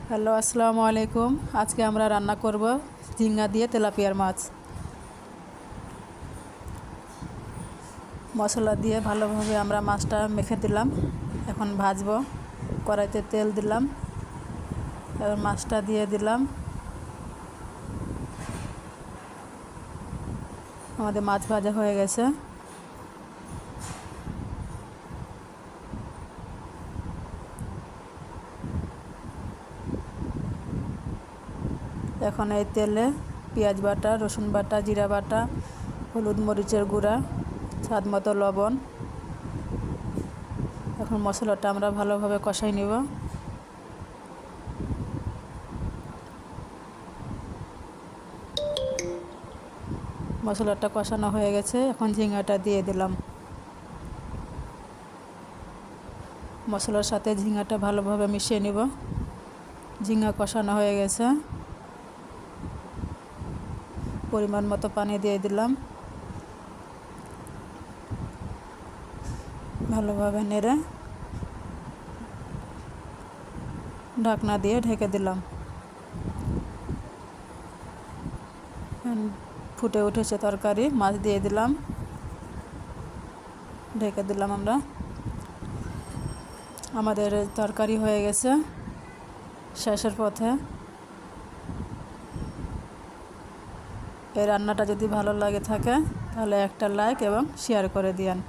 Hello, আসসালামু আলাইকুম। আজকে আমরা রান্না করব ঝিঙ্গা দিয়ে তেলাপিয়ার মাছ। মশলা দিয়ে ভালোভাবে আমরা মাছটা মেখে দিলাম। এখন ভাজবো। কড়াইতে তেল দিলাম, এবার মাছটা দিয়ে দিলাম। আমাদের মাছ ভাজা হয়ে গেছে। এখন এই তেলে পেঁয়াজ বাটা, রসুন বাটা, জিরা বাটা, হলুদ মরিচের গুঁড়া, স্বাদ মতো লবণ। এখন মশলাটা আমরা ভালোভাবে কষাই নেব। মশলাটা কষানো হয়ে গেছে, এখন ঝিঙ্গাটা দিয়ে দিলাম। মশলার সাথে ঝিঙ্গাটা ভালোভাবে মিশিয়ে নেব। ঝিঙ্গা কষানো হয়ে গেছে, পরিমাণ মতো পানি দিয়ে দিলাম। ভালোভাবে নেড়ে ঢাকনা দিয়ে ঢেকে দিলাম। ফুটে উঠেছে তরকারি, মাছ দিয়ে দিলাম, ঢেকে দিলাম আমরা। আমাদের তরকারি হয়ে গেছে, শেষের পথে। এই রান্নাটা যদি ভালো লাগে থাকে তাহলে একটা লাইক এবং শেয়ার করে দিয়েন।